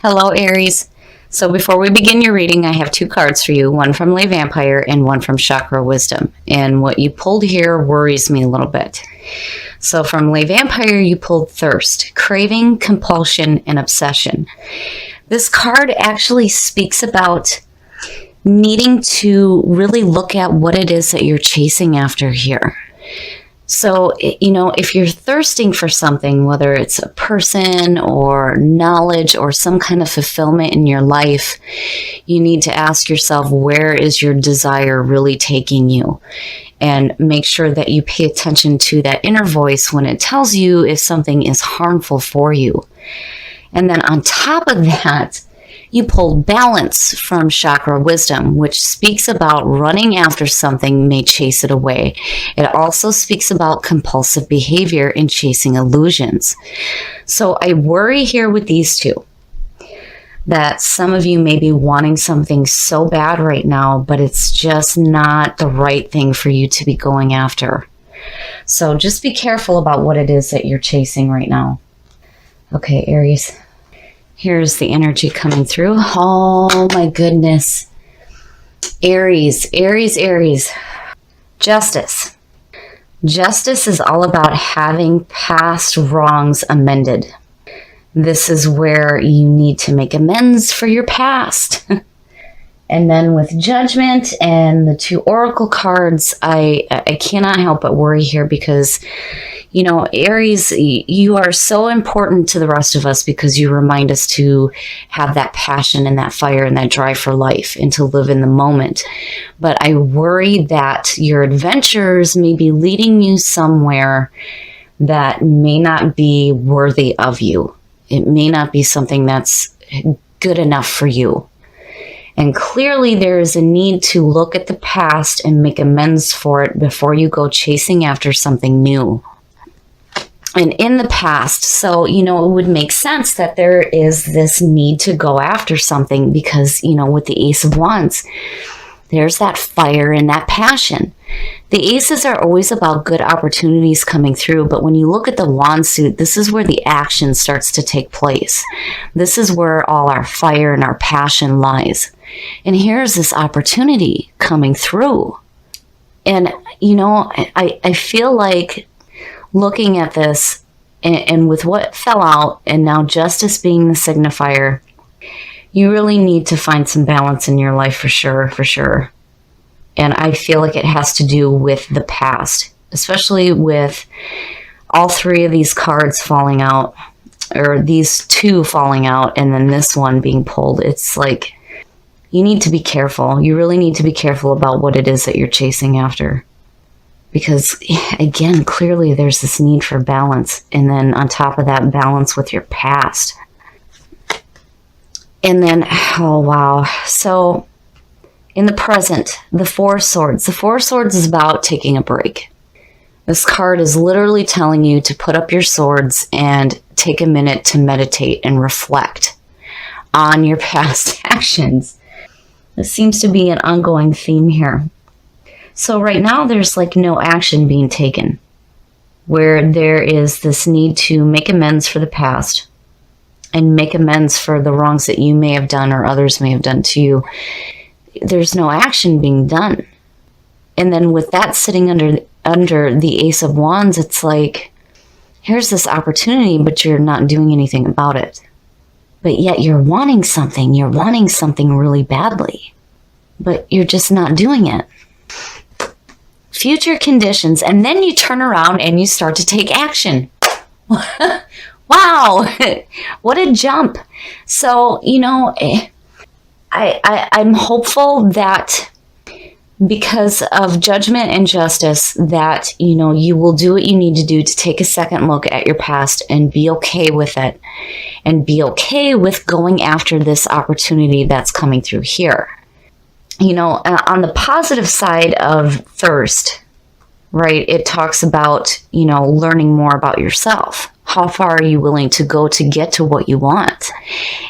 Hello, Aries. So before we begin your reading, I have two cards for you, one from Lay Vampire and one from Chakra Wisdom. And what you pulled here worries me a little bit. So from Lay Vampire, you pulled Thirst, Craving, Compulsion, and Obsession. This card actually speaks about needing to really look at what it is that you're chasing after here. So, if you're thirsting for something, whether it's a person or knowledge or some kind of fulfillment in your life, you need to ask yourself, where is your desire really taking you? And make sure that you pay attention to that inner voice when it tells you if something is harmful for you. And then on top of that, you pulled Balance from Chakra Wisdom, which speaks about running after something may chase it away. It also speaks about compulsive behavior and chasing illusions. So I worry here with these two that some of you may be wanting something so bad right now, but it's just not the right thing for you to be going after. So just be careful about what it is that you're chasing right now. Okay, Aries. Here's the energy coming through. Oh my goodness. Aries. Justice. Justice is all about having past wrongs amended. This is where you need to make amends for your past. And then with Judgment and the two Oracle cards, I cannot help but worry here because, Aries, you are so important to the rest of us because you remind us to have that passion and that fire and that drive for life and to live in the moment. But I worry that your adventures may be leading you somewhere that may not be worthy of you. It may not be something that's good enough for you. And clearly there is a need to look at the past and make amends for it before you go chasing after something new. And in the past, so, it would make sense that there is this need to go after something because, with the Ace of Wands, there's that fire and that passion. The aces are always about good opportunities coming through, but when you look at the wand suit, this is where the action starts to take place. This is where all our fire and our passion lies. And here's this opportunity coming through. And, I feel like looking at this and with what fell out and now Justice being the signifier, you really need to find some balance in your life for sure. And I feel like it has to do with the past, especially with all three of these cards falling out, or these two falling out, and then this one being pulled. It's like you need to be careful. You really need to be careful about what it is that you're chasing after. Because, again, clearly there's this need for balance. And then on top of that, balance with your past. And then, oh, wow. So, in the present, the Four Swords. The Four Swords is about taking a break. This card is literally telling you to put up your swords and take a minute to meditate and reflect on your past actions. This seems to be an ongoing theme here. So right now there's like no action being taken, where there is this need to make amends for the past and make amends for the wrongs that you may have done or others may have done to you. There's no action being done. And then with that sitting under the Ace of Wands, it's like, here's this opportunity, but you're not doing anything about it. But yet you're wanting something really badly, but you're just not doing it. Future conditions, and then you turn around and you start to take action. Wow, what a jump. So, I'm hopeful that because of Judgment and Justice that, you will do what you need to do to take a second look at your past and be okay with it and be okay with going after this opportunity that's coming through here. On the positive side of Thirst, right, it talks about, learning more about yourself. How far are you willing to go to get to what you want?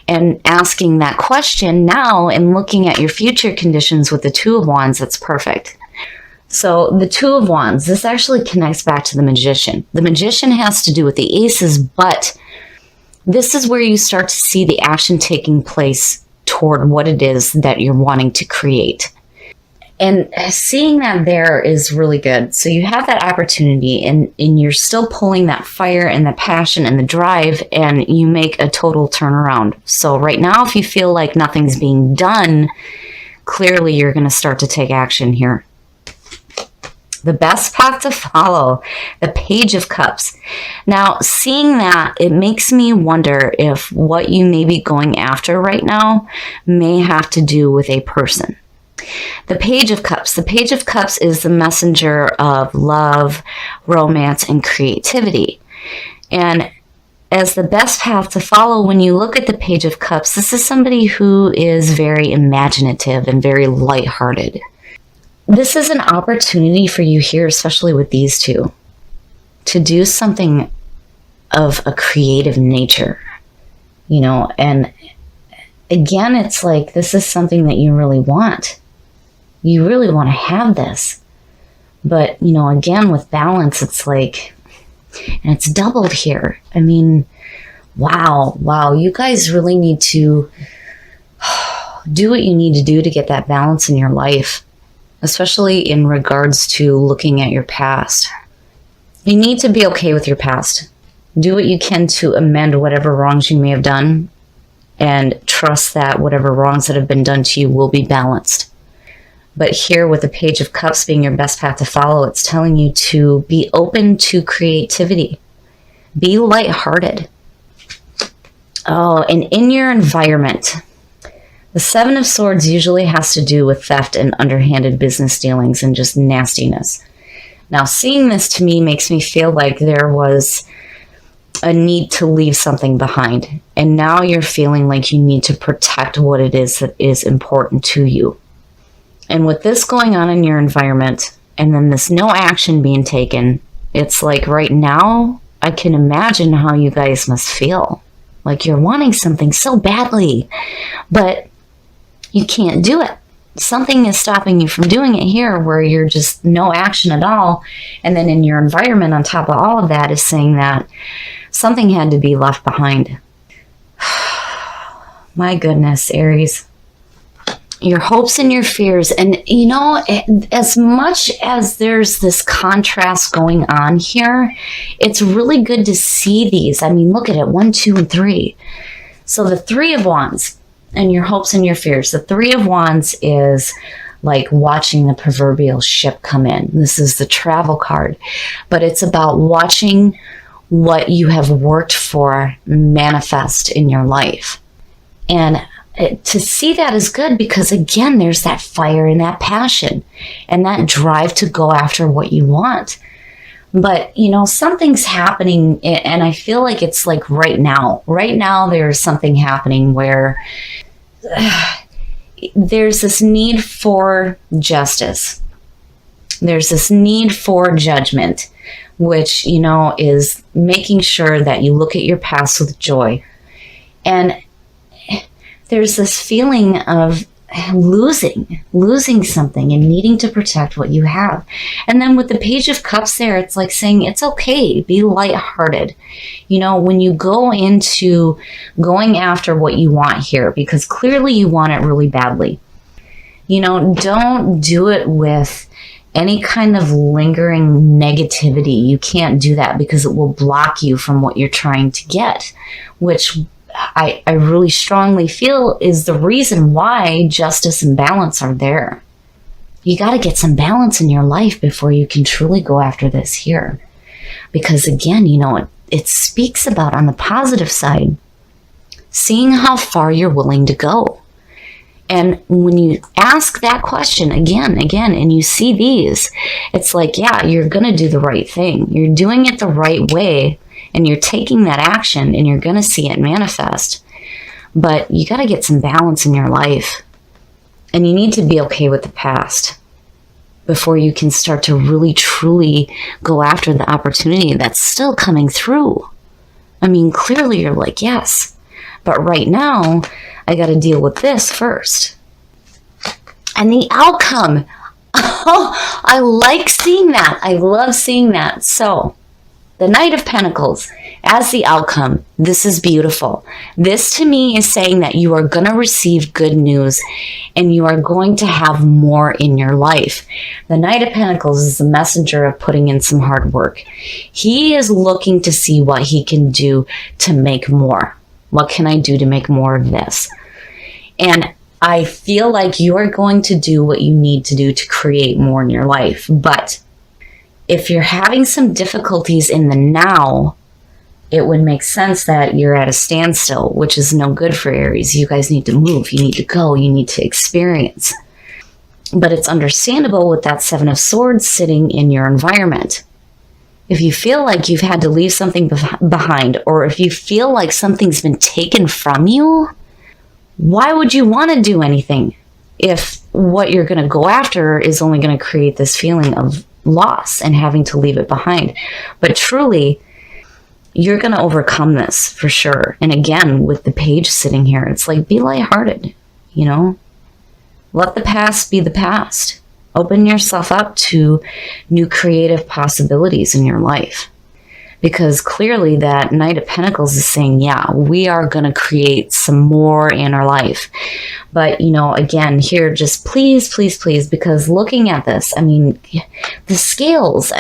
And asking that question now and looking at your future conditions with the Two of Wands, that's perfect. So the Two of Wands, this actually connects back to the Magician. The Magician has to do with the aces, but this is where you start to see the action taking place toward what it is that you're wanting to create. And seeing that there is really good. So you have that opportunity, and you're still pulling that fire and the passion and the drive, and you make a total turnaround. So right now, if you feel like nothing's being done, clearly you're going to start to take action here. The best path to follow, the Page of Cups. Now, seeing that, it makes me wonder if what you may be going after right now may have to do with a person. The Page of Cups. The Page of Cups is the messenger of love, romance, and creativity. And as the best path to follow, when you look at the Page of Cups, this is somebody who is very imaginative and very lighthearted. This is an opportunity for you here, especially with these two, to do something of a creative nature, you know, and again, it's like this is something that you really want. You really want to have this. But, you know, again, with balance, it's like, and it's doubled here. I mean, wow, you guys really need to do what you need to do to get that balance in your life, especially in regards to looking at your past. You need to be okay with your past. Do what you can to amend whatever wrongs you may have done, and trust that whatever wrongs that have been done to you will be balanced. But here with the Page of Cups being your best path to follow, it's telling you to be open to creativity. Be lighthearted. Oh, and in your environment, the Seven of Swords usually has to do with theft and underhanded business dealings and just nastiness. Now, seeing this to me makes me feel like there was a need to leave something behind. And now you're feeling like you need to protect what it is that is important to you. And with this going on in your environment, and then this no action being taken, it's like right now, I can imagine how you guys must feel. Like you're wanting something so badly, but you can't do it. Something is stopping you from doing it here, where you're just no action at all. And then in your environment on top of all of that is saying that something had to be left behind. My goodness, Aries. Your hopes and your fears. And, you know, as much as there's this contrast going on here, it's really good to see these. I mean, look at it. 1, 2, and 3. So the Three of Wands and your hopes and your fears. The Three of Wands is like watching the proverbial ship come in. This is the travel card. But it's about watching what you have worked for manifest in your life. And to see that is good because, again, there's that fire and that passion and that drive to go after what you want. But, you know, something's happening, and I feel like it's like right now. Right now, there's something happening where there's this need for justice. There's this need for judgment, which, you know, is making sure that you look at your past with joy. And there's this feeling of losing something and needing to protect what you have. And then with the Page of Cups there, it's like saying it's okay, be lighthearted. You know, when you go into going after what you want here, because clearly you want it really badly, you know, don't do it with any kind of lingering negativity. You can't do that because it will block you from what you're trying to get, which I really strongly feel is the reason why justice and balance are there. You got to get some balance in your life before you can truly go after this here. Because again, you know, it speaks about, on the positive side, seeing how far you're willing to go. And when you ask that question again, and you see these, it's like, yeah, you're going to do the right thing. You're doing it the right way. And you're taking that action and you're going to see it manifest. But you got to get some balance in your life. And you need to be okay with the past before you can start to really, truly go after the opportunity that's still coming through. I mean, clearly you're like, yes. But right now, I got to deal with this first. And the outcome. Oh, I like seeing that. I love seeing that. So The Knight of Pentacles, as the outcome, this is beautiful. This to me is saying that you are going to receive good news and you are going to have more in your life. The Knight of Pentacles is the messenger of putting in some hard work. He is looking to see what he can do to make more. What can I do to make more of this? And I feel like you are going to do what you need to do to create more in your life. But if you're having some difficulties in the now, it would make sense that you're at a standstill, which is no good for Aries. You guys need to move. You need to go. You need to experience. But it's understandable with that Seven of Swords sitting in your environment. If you feel like you've had to leave something behind, or if you feel like something's been taken from you, why would you want to do anything if what you're going to go after is only going to create this feeling of loss and having to leave it behind? But truly, you're going to overcome this for sure. And again, with the page sitting here, it's like, be lighthearted, you know? Let the past be the past. Open yourself up to new creative possibilities in your life. Because clearly that Knight of Pentacles is saying, yeah, we are going to create some more in our life. But, you know, again, here, just please, please, please, because looking at this, I mean, the scales,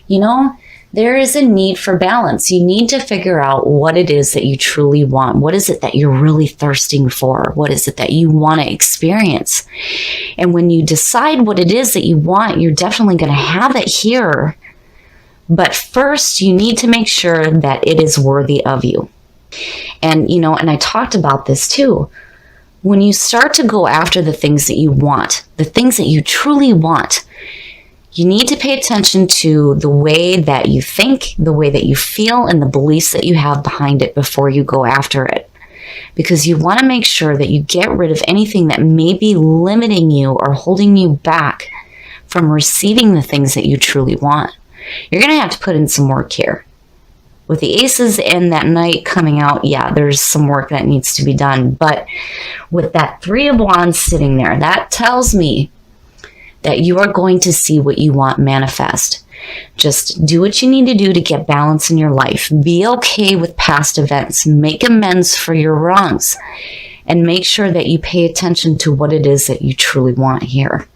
you know, there is a need for balance. You need to figure out what it is that you truly want. What is it that you're really thirsting for? What is it that you want to experience? And when you decide what it is that you want, you're definitely going to have it here. But first, you need to make sure that it is worthy of you. And, you know, and I talked about this too. When you start to go after the things that you want, the things that you truly want, you need to pay attention to the way that you think, the way that you feel, and the beliefs that you have behind it before you go after it. Because you want to make sure that you get rid of anything that may be limiting you or holding you back from receiving the things that you truly want. You're going to have to put in some work here. With the aces and that Knight coming out, yeah, there's some work that needs to be done. But with that Three of Wands sitting there, that tells me that you are going to see what you want manifest. Just do what you need to do to get balance in your life. Be okay with past events. Make amends for your wrongs. And make sure that you pay attention to what it is that you truly want here.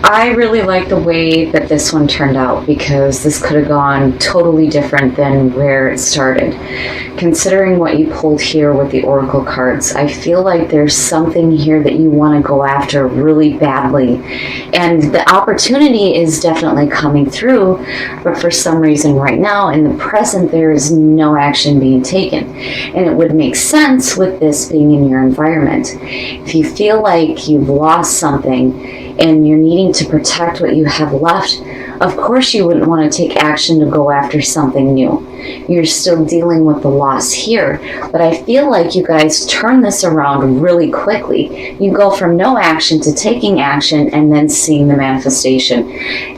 I really like the way that this one turned out because this could have gone totally different than where it started. Considering what you pulled here with the Oracle cards, I feel like there's something here that you want to go after really badly. And the opportunity is definitely coming through, but for some reason right now in the present there is no action being taken. And it would make sense with this being in your environment. If you feel like you've lost something and you're needing to protect what you have left, of course you wouldn't want to take action to go after something new. You're still dealing with the loss here, but I feel like you guys turn this around really quickly. You go from no action to taking action and then seeing the manifestation.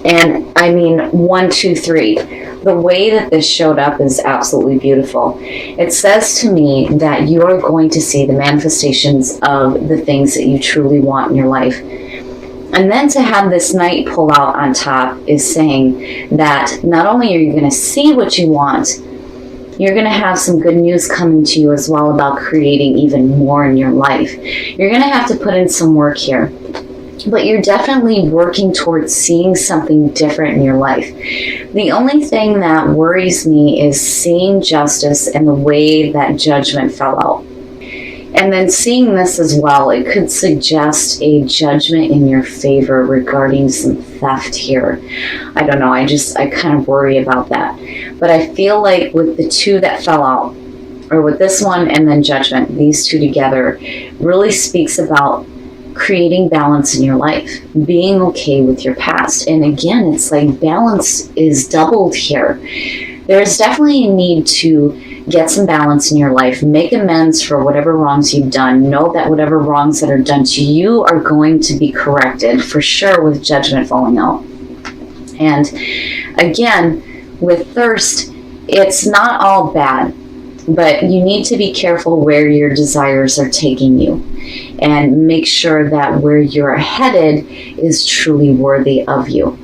And I mean, 1, 2, 3. The way that this showed up is absolutely beautiful. It says to me that you are going to see the manifestations of the things that you truly want in your life. And then to have this Knight pull out on top is saying that not only are you going to see what you want, you're going to have some good news coming to you as well about creating even more in your life. You're going to have to put in some work here, but you're definitely working towards seeing something different in your life. The only thing that worries me is seeing justice and the way that judgment fell out. And then seeing this as well, it could suggest a judgment in your favor regarding some theft here. I don't know, I kind of worry about that. But I feel like with the two that fell out, or with this one and then judgment, these two together really speaks about creating balance in your life, being okay with your past. And again, it's like balance is doubled here. There's definitely a need to get some balance in your life. Make amends for whatever wrongs you've done. Know that whatever wrongs that are done to you are going to be corrected, for sure, with judgment falling out. And again, with thirst, it's not all bad, but you need to be careful where your desires are taking you and make sure that where you're headed is truly worthy of you.